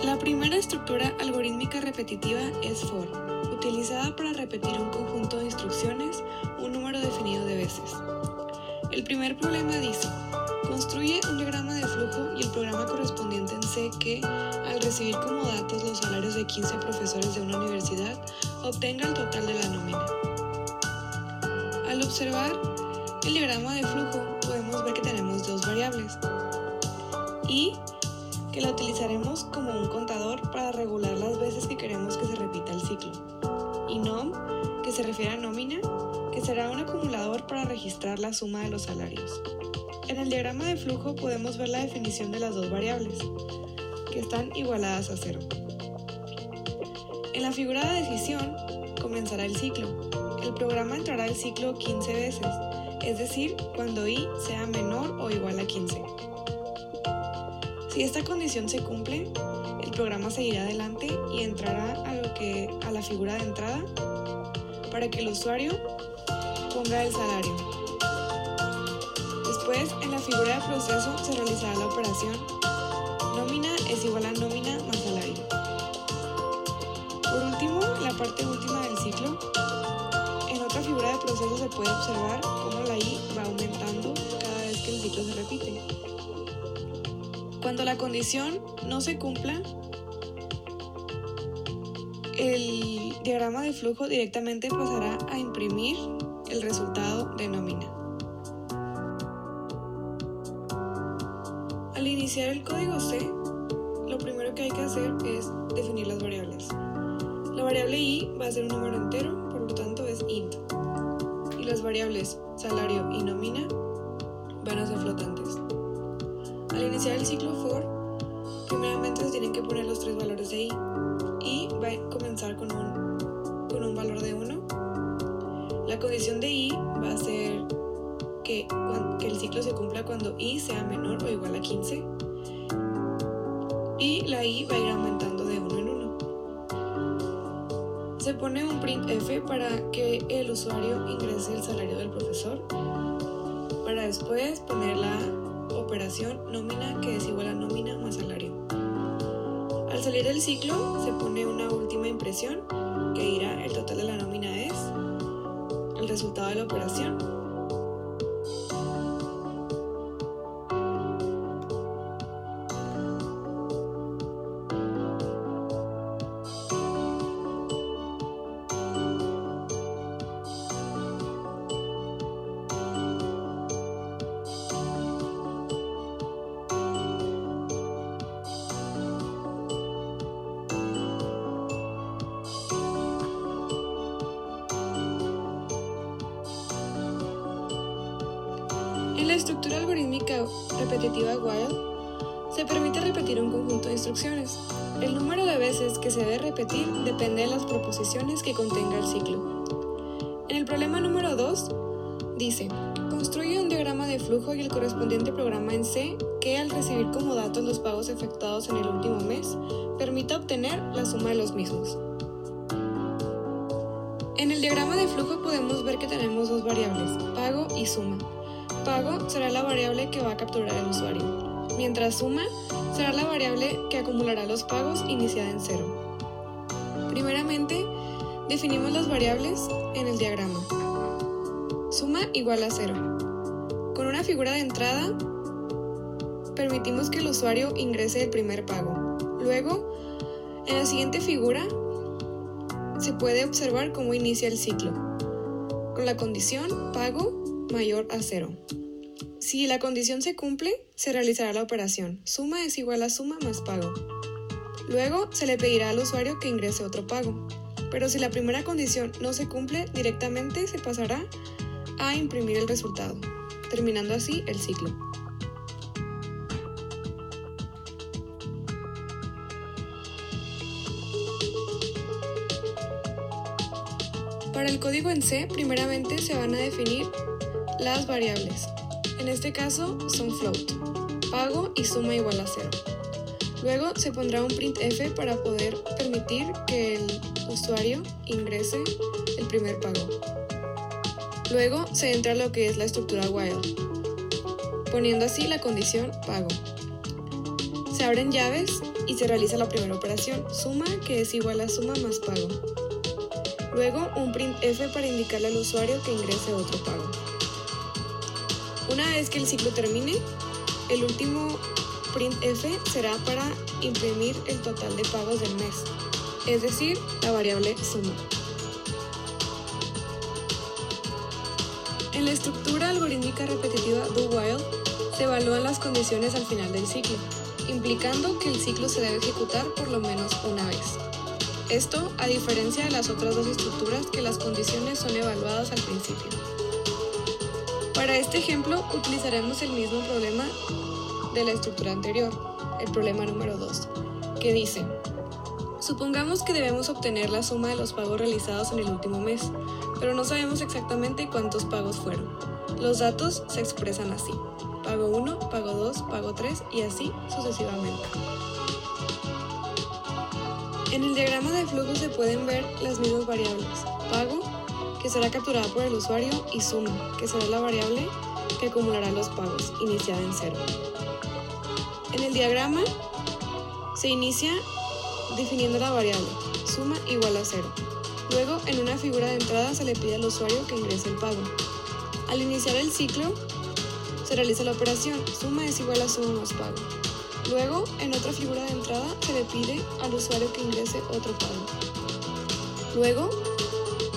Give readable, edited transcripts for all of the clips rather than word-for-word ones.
La primera estructura algorítmica repetitiva es for, utilizada para repetir un conjunto de instrucciones un número definido de veces. El primer problema dice: construye un diagrama de flujo y el programa correspondiente en C que, al recibir como datos los salarios de 15 profesores de una universidad, obtenga el total de la nómina. Al observar el diagrama de flujo, podemos ver que tenemos dos variables: y, que la utilizaremos como un contador para regular las veces que queremos que se repita el ciclo, y nom, que se refiere a nómina, que será un acumulador para registrar la suma de los salarios. En el diagrama de flujo podemos ver la definición de las dos variables, que están igualadas a 0. En la figura de decisión comenzará el ciclo. El programa entrará al ciclo 15 veces, es decir, cuando i sea menor o igual a 15. Si esta condición se cumple, el programa seguirá adelante y entrará a la figura de entrada para que el usuario ponga el salario. Después, en la figura de proceso se realizará la operación nómina es igual a nómina más salario. Por último, en la parte última del ciclo, en otra figura de proceso se puede observar cómo la i va aumentando cada vez que el ciclo se repite. Cuando la condición no se cumpla, el diagrama de flujo directamente pasará a imprimir el resultado de nómina. Al iniciar el código C, lo primero que hay que hacer es definir las variables. La variable i va a ser un número entero, por lo tanto es int. Y las variables salario y nómina van a ser flotantes. Al iniciar el ciclo for, primeramente se tienen que poner los tres valores de i. I va a comenzar con un valor de 1. La condición de i va a ser que el ciclo se cumpla cuando i sea menor o igual a 15. Y la i va a ir aumentando de 1 en 1. Se pone un printf para que el usuario ingrese el salario del profesor, para después poner la operación nómina, que es igual a nómina más salario. Al salir del ciclo se pone una última impresión que dirá el total de la nómina es el resultado de la operación. En la estructura algorítmica repetitiva while, se permite repetir un conjunto de instrucciones. El número de veces que se debe repetir depende de las proposiciones que contenga el ciclo. En el problema número 2, dice: construye un diagrama de flujo y el correspondiente programa en C que, al recibir como datos los pagos efectuados en el último mes, permita obtener la suma de los mismos. En el diagrama de flujo podemos ver que tenemos dos variables, pago y suma. Pago será la variable que va a capturar el usuario, mientras suma será la variable que acumulará los pagos iniciada en 0. Primeramente, definimos las variables en el diagrama. Suma igual a 0. Con una figura de entrada, permitimos que el usuario ingrese el primer pago. Luego, en la siguiente figura, se puede observar cómo inicia el ciclo, con la condición pago mayor a 0. Si la condición se cumple, se realizará la operación suma es igual a suma más pago. Luego se le pedirá al usuario que ingrese otro pago, pero si la primera condición no se cumple, directamente se pasará a imprimir el resultado, terminando así el ciclo. Para el código en C, primeramente se van a definir las variables. En este caso son float, pago y suma igual a 0. Luego se pondrá un printf para poder permitir que el usuario ingrese el primer pago. Luego se entra lo que es la estructura while, poniendo así la condición pago. Se abren llaves y se realiza la primera operación, suma, que es igual a suma más pago. Luego un printf para indicarle al usuario que ingrese otro pago. Una vez que el ciclo termine, el último printf será para imprimir el total de pagos del mes, es decir, la variable suma. En la estructura algorítmica repetitiva do-while se evalúan las condiciones al final del ciclo, implicando que el ciclo se debe ejecutar por lo menos una vez. Esto a diferencia de las otras dos estructuras que las condiciones son evaluadas al principio. Para este ejemplo utilizaremos el mismo problema de la estructura anterior, el problema número 2, que dice: supongamos que debemos obtener la suma de los pagos realizados en el último mes, pero no sabemos exactamente cuántos pagos fueron. Los datos se expresan así: pago 1, pago 2, pago 3 y así sucesivamente. En el diagrama de flujo se pueden ver las mismas variables: pago, que será capturada por el usuario, y suma, que será la variable que acumulará los pagos, iniciada en 0. En el diagrama se inicia definiendo la variable suma igual a 0. Luego, en una figura de entrada se le pide al usuario que ingrese el pago. Al iniciar el ciclo, se realiza la operación suma es igual a suma más pago. Luego, en otra figura de entrada se le pide al usuario que ingrese otro pago. Luego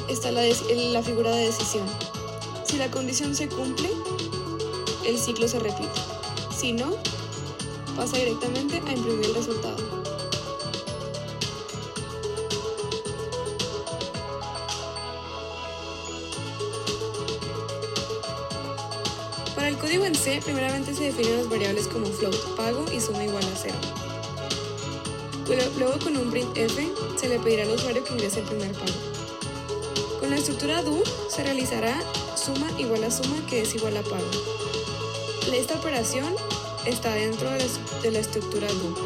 está la figura de decisión. Si la condición se cumple, el ciclo se repite. Si no, pasa directamente a imprimir el resultado. Para el código en C, primeramente se definen las variables como float, pago y suma igual a 0. Luego, con un printf, se le pedirá al usuario que ingrese el primer pago. Con la estructura do, se realizará suma igual a suma, que es igual a pago. Esta operación está dentro de la estructura do.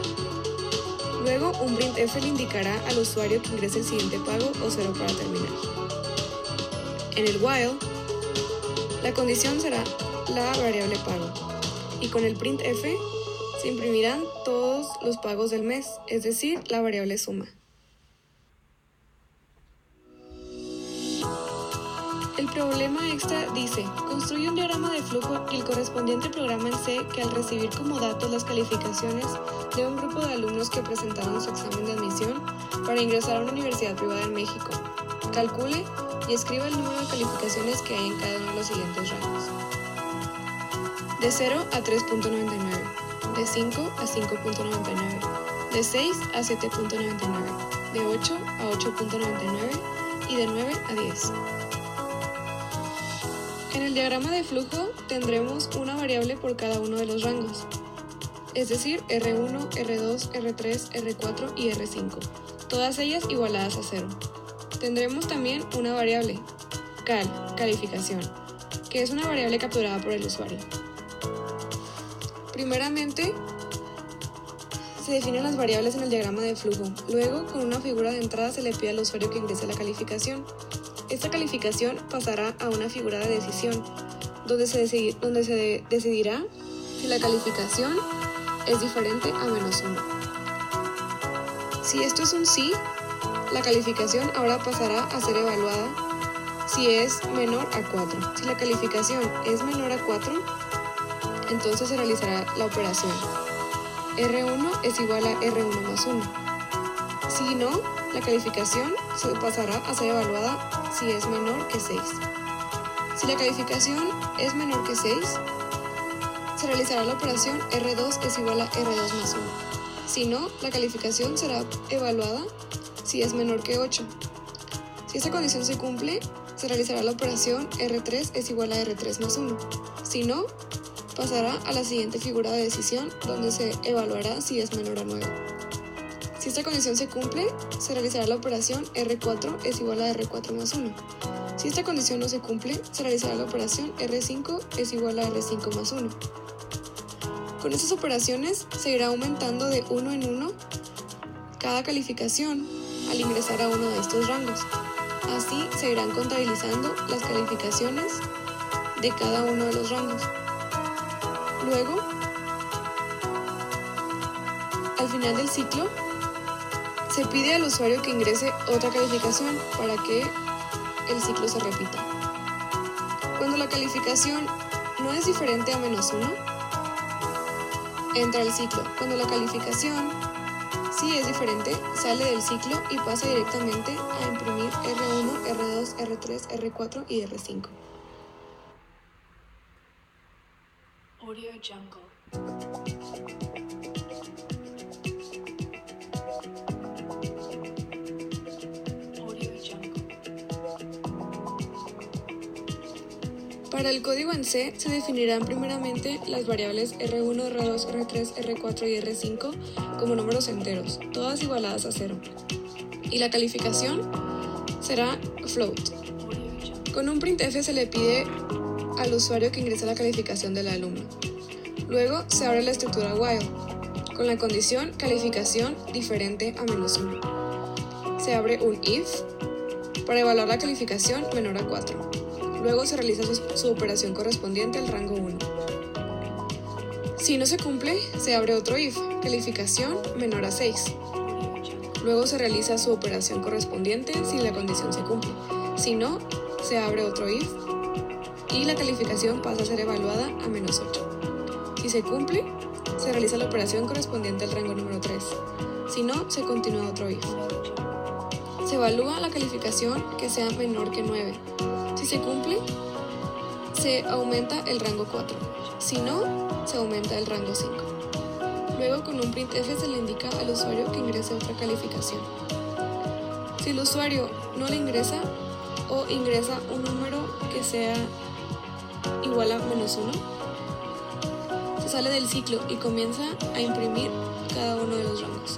Luego, un printf le indicará al usuario que ingrese el siguiente pago o 0 para terminar. En el while, la condición será la variable pago, y con el printf se imprimirán todos los pagos del mes, es decir, la variable suma. El problema extra dice: construye un diagrama de flujo y el correspondiente programa en C que, al recibir como datos las calificaciones de un grupo de alumnos que presentaron su examen de admisión para ingresar a una universidad privada en México, calcule y escriba el número de calificaciones que hay en cada uno de los siguientes rangos: de 0 a 3.99, de 5 a 5.99, de 6 a 7.99, de 8 a 8.99 y de 9 a 10. En el diagrama de flujo tendremos una variable por cada uno de los rangos, es decir, R1, R2, R3, R4 y R5, todas ellas igualadas a 0. Tendremos también una variable, calificación, que es una variable capturada por el usuario. Primeramente, se definen las variables en el diagrama de flujo. Luego, con una figura de entrada se le pide al usuario que ingrese la calificación. Esta calificación pasará a una figura de decisión, donde se decidirá si la calificación es diferente a -1. Si esto es un sí, la calificación ahora pasará a ser evaluada si es menor a 4. Si la calificación es menor a 4, entonces se realizará la operación R1 es igual a R1 más 1. Si no, la calificación se pasará a ser evaluada si es menor que 6. Si la calificación es menor que 6, se realizará la operación R2 es igual a R2 más 1. Si no, la calificación será evaluada si es menor que 8. Si esta condición se cumple, se realizará la operación R3 es igual a R3 más 1. Si no, pasará a la siguiente figura de decisión, donde se evaluará si es menor a 9. Si esta condición se cumple, se realizará la operación R4 es igual a R4 más 1. Si esta condición no se cumple, se realizará la operación R5 es igual a R5 más 1. Con estas operaciones se irá aumentando de 1 en 1 cada calificación al ingresar a uno de estos rangos. Así se irán contabilizando las calificaciones de cada uno de los rangos. Luego, Al final del ciclo, se pide al usuario que ingrese otra calificación para que el ciclo se repita. Cuando la calificación no es diferente a -1, entra al ciclo. Cuando la calificación sí es diferente, sale del ciclo y pasa directamente a imprimir R1, R2, R3, R4 y R5. Audio Jungle. Para el código en C se definirán primeramente las variables R1, R2, R3, R4 y R5 como números enteros, todas igualadas a 0. Y la calificación será float. Con un printf se le pide al usuario que ingrese la calificación del alumno. Luego se abre la estructura while, con la condición calificación diferente a -1. Se abre un if para evaluar la calificación menor a 4. Luego se realiza su operación correspondiente al rango 1. Si no se cumple, se abre otro if, calificación menor a 6. Luego se realiza su operación correspondiente si la condición se cumple. Si no, se abre otro if y la calificación pasa a ser evaluada a -8. Si se cumple, se realiza la operación correspondiente al rango número 3. Si no, se continúa otro if. Se evalúa la calificación que sea menor que 9. Si se cumple, se aumenta el rango 4. Si no, se aumenta el rango 5. Luego, con un printf se le indica al usuario que ingrese otra calificación. Si el usuario no le ingresa o ingresa un número que sea igual a -1, se sale del ciclo y comienza a imprimir cada uno de los rangos.